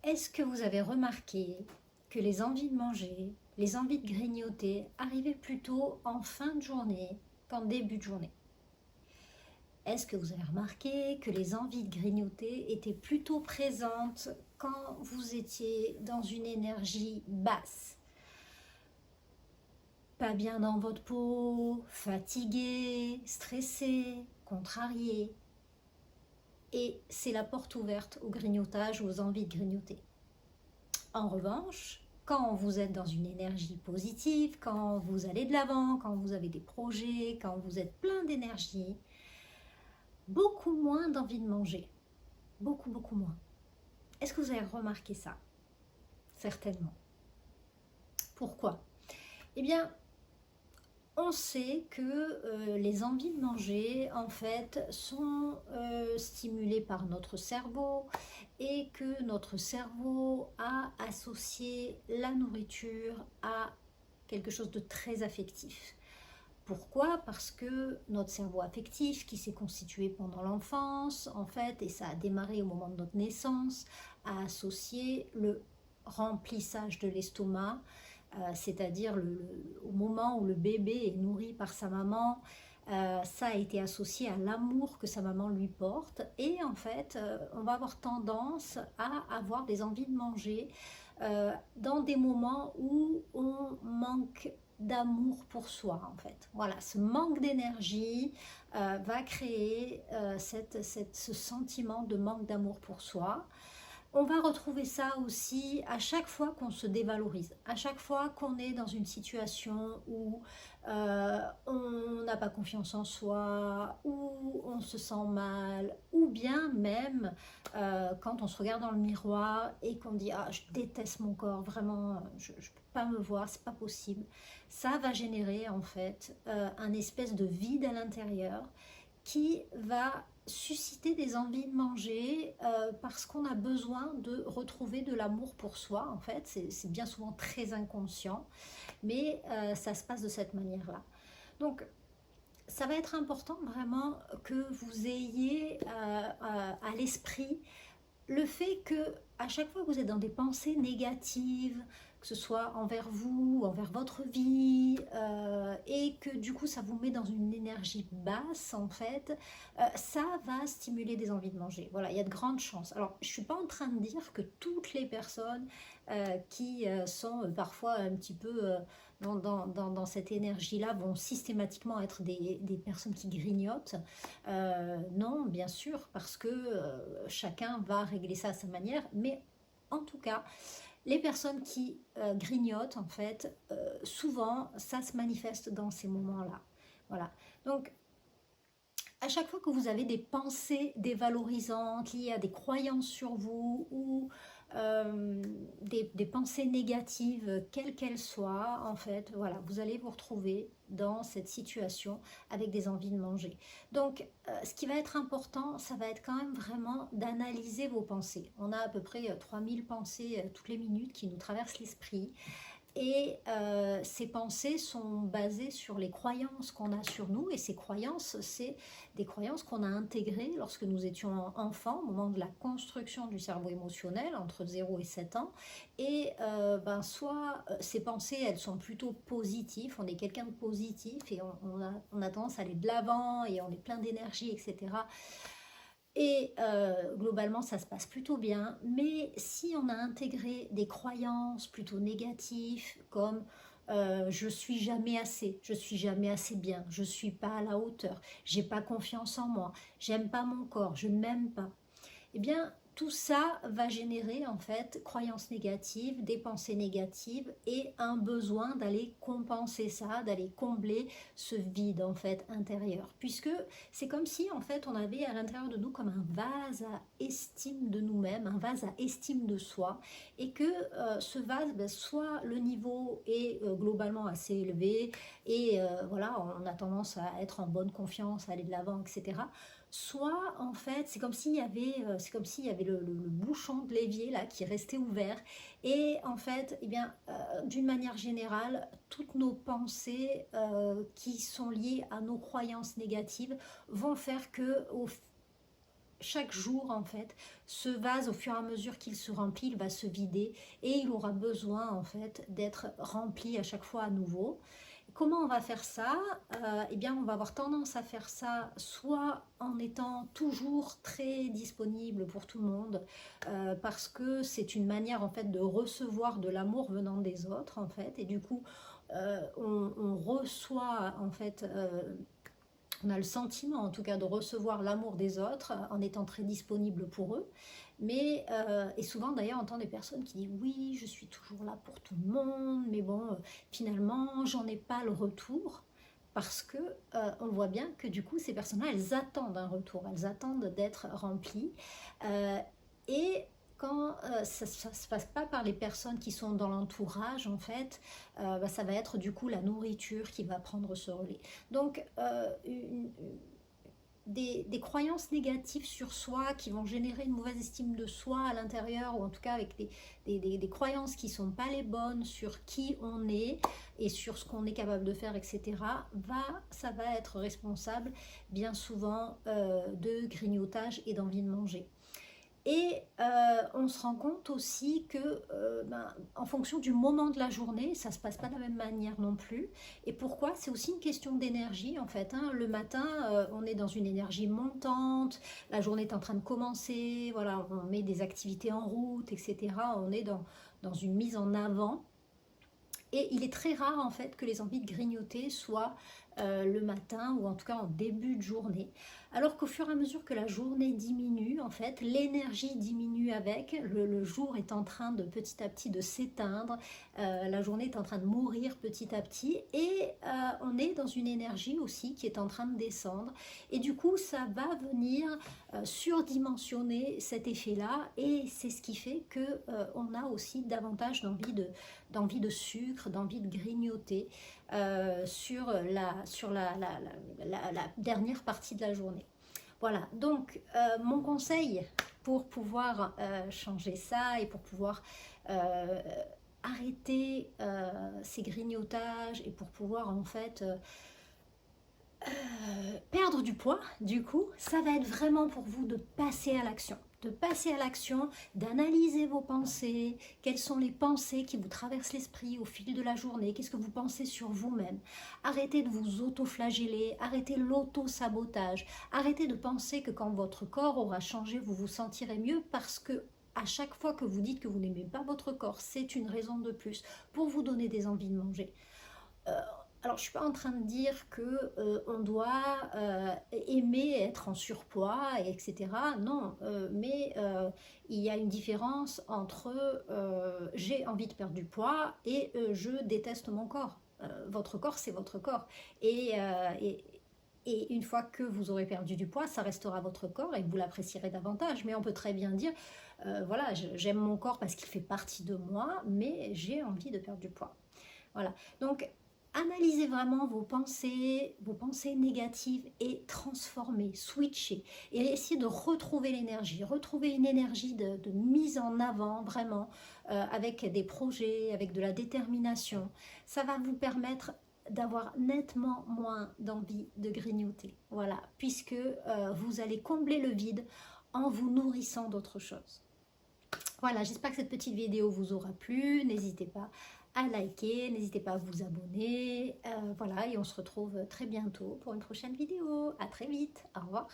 Est-ce que vous avez remarqué que les envies de manger, les envies de grignoter arrivaient plutôt en fin de journée qu'en début de journée? Est-ce que vous avez remarqué que les envies de grignoter étaient plutôt présentes quand vous étiez dans une énergie basse? Pas bien dans votre peau, fatigué, stressé, contrarié. Et c'est la porte ouverte au grignotage ou aux envies de grignoter. En revanche, quand vous êtes dans une énergie positive, quand vous allez de l'avant, quand vous avez des projets, quand vous êtes plein d'énergie, beaucoup moins d'envie de manger. Beaucoup, beaucoup moins. Est-ce que vous avez remarqué ça? Certainement. Pourquoi? Eh bien, on sait que les envies de manger, en fait, sont stimulées par notre cerveau et que notre cerveau a associé la nourriture à quelque chose de très affectif. Pourquoi? Parce que notre cerveau affectif, qui s'est constitué pendant l'enfance, en fait, et ça a démarré au moment de notre naissance, a associé le remplissage de l'estomac, c'est-à-dire au moment où le bébé est nourri par sa maman, ça a été associé à l'amour que sa maman lui porte. Et en fait, on va avoir tendance à avoir des envies de manger dans des moments où on manque d'amour pour soi, en fait. Voilà, ce manque d'énergie va créer ce sentiment de manque d'amour pour soi. On va retrouver ça aussi à chaque fois qu'on se dévalorise, à chaque fois qu'on est dans une situation où on n'a pas confiance en soi, où on se sent mal, ou bien même quand on se regarde dans le miroir et qu'on dit ah je déteste mon corps, vraiment je ne peux pas me voir, c'est pas possible. Ça va générer en fait un espèce de vide à l'intérieur qui va susciter des envies de manger parce qu'on a besoin de retrouver de l'amour pour soi. En fait, c'est bien souvent très inconscient, mais ça se passe de cette manière-là. Donc, ça va être important vraiment que vous ayez à l'esprit le fait que à chaque fois que vous êtes dans des pensées négatives, que ce soit envers vous, envers votre vie, et que du coup ça vous met dans une énergie basse en fait, ça va stimuler des envies de manger. Voilà, il y a de grandes chances. Alors je ne suis pas en train de dire que toutes les personnes qui sont parfois un petit peu dans cette énergie-là vont systématiquement être des personnes qui grignotent. Non, bien sûr, parce que chacun va régler ça à sa manière, mais en tout cas, les personnes qui grignotent, en fait, souvent, ça se manifeste dans ces moments-là. Voilà. Donc, à chaque fois que vous avez des pensées dévalorisantes liées à des croyances sur vous ou des pensées négatives, quelles qu'elles soient, en fait, voilà, vous allez vous retrouver dans cette situation avec des envies de manger. Donc, ce qui va être important, ça va être quand même vraiment d'analyser vos pensées. On a à peu près 3000 pensées toutes les minutes qui nous traversent l'esprit. Et ces pensées sont basées sur les croyances qu'on a sur nous. Et ces croyances, c'est des croyances qu'on a intégrées lorsque nous étions enfants, au moment de la construction du cerveau émotionnel, entre 0 et 7 ans. Et soit ces pensées, elles sont plutôt positives, on est quelqu'un de positif et on a tendance à aller de l'avant et on est plein d'énergie, etc. Et globalement, ça se passe plutôt bien. Mais si on a intégré des croyances plutôt négatives, comme je suis jamais assez, je suis jamais assez bien, je suis pas à la hauteur, j'ai pas confiance en moi, j'aime pas mon corps, je ne m'aime pas, eh bien, tout ça va générer en fait croyances négatives, des pensées négatives et un besoin d'aller compenser ça, d'aller combler ce vide en fait intérieur. Puisque c'est comme si en fait on avait à l'intérieur de nous comme un vase à estime de nous-mêmes, un vase à estime de soi, et que ce vase, soit le niveau est globalement assez élevé et voilà, on a tendance à être en bonne confiance, à aller de l'avant, etc. Soit en fait c'est comme s'il y avait le bouchon de l'évier là qui restait ouvert et en fait eh bien d'une manière générale toutes nos pensées qui sont liées à nos croyances négatives vont faire que chaque jour, en fait, ce vase, au fur et à mesure qu'il se remplit, il va se vider et il aura besoin, en fait, d'être rempli à chaque fois à nouveau. Comment on va faire ça? Eh bien, on va avoir tendance à faire ça soit en étant toujours très disponible pour tout le monde, parce que c'est une manière, en fait, de recevoir de l'amour venant des autres, en fait, et du coup, on reçoit, en fait, on a le sentiment en tout cas de recevoir l'amour des autres en étant très disponible pour eux. Mais, et souvent d'ailleurs on entend des personnes qui disent oui je suis toujours là pour tout le monde, mais bon finalement j'en ai pas le retour. Parce que on voit bien que du coup ces personnes-là elles attendent un retour, elles attendent d'être remplies. Euh, et quand ça ne se passe pas par les personnes qui sont dans l'entourage en fait, bah, ça va être du coup la nourriture qui va prendre ce relais. Donc des croyances négatives sur soi qui vont générer une mauvaise estime de soi à l'intérieur, ou en tout cas avec des croyances qui ne sont pas les bonnes sur qui on est et sur ce qu'on est capable de faire, etc., ça va être responsable bien souvent de grignotage et d'envie de manger. Et on se rend compte aussi que en fonction du moment de la journée, ça ne se passe pas de la même manière non plus. Et pourquoi? C'est aussi une question d'énergie en fait. Hein. Le matin, on est dans une énergie montante, la journée est en train de commencer, voilà, on met des activités en route, etc. On est dans une mise en avant. Et il est très rare en fait que les envies de grignoter soient le matin ou en tout cas en début de journée. Alors qu'au fur et à mesure que la journée diminue, en fait, l'énergie diminue avec, le jour est en train de petit à petit de s'éteindre, la journée est en train de mourir petit à petit et on est dans une énergie aussi qui est en train de descendre. Et du coup, ça va venir surdimensionner cet effet-là et c'est ce qui fait qu'on a aussi davantage d'envie de sucre, d'envie de grignoter sur la dernière partie de la journée. Voilà, donc mon conseil pour pouvoir changer ça et pour pouvoir arrêter ces grignotages et pour pouvoir en fait perdre du poids, du coup, ça va être vraiment pour vous de passer à l'action. De passer à l'action, d'analyser vos pensées, quelles sont les pensées qui vous traversent l'esprit au fil de la journée, qu'est-ce que vous pensez sur vous-même. Arrêtez de vous auto-flageller, arrêtez l'auto-sabotage, arrêtez de penser que quand votre corps aura changé, vous vous sentirez mieux parce que à chaque fois que vous dites que vous n'aimez pas votre corps, c'est une raison de plus pour vous donner des envies de manger. Alors, je ne suis pas en train de dire qu'on doit aimer être en surpoids, etc. Non, mais il y a une différence entre j'ai envie de perdre du poids et je déteste mon corps. Votre corps, c'est votre corps. Et une fois que vous aurez perdu du poids, ça restera votre corps et vous l'apprécierez davantage. Mais on peut très bien dire, voilà, j'aime mon corps parce qu'il fait partie de moi, mais j'ai envie de perdre du poids. Voilà, donc analysez vraiment vos pensées négatives et transformez, switchez et essayez de retrouver l'énergie, retrouver une énergie de mise en avant vraiment avec des projets, avec de la détermination. Ça va vous permettre d'avoir nettement moins d'envie de grignoter, voilà, puisque vous allez combler le vide en vous nourrissant d'autre chose. Voilà, j'espère que cette petite vidéo vous aura plu. N'hésitez pas à liker, n'hésitez pas à vous abonner. Voilà, et on se retrouve très bientôt pour une prochaine vidéo. À très vite, au revoir.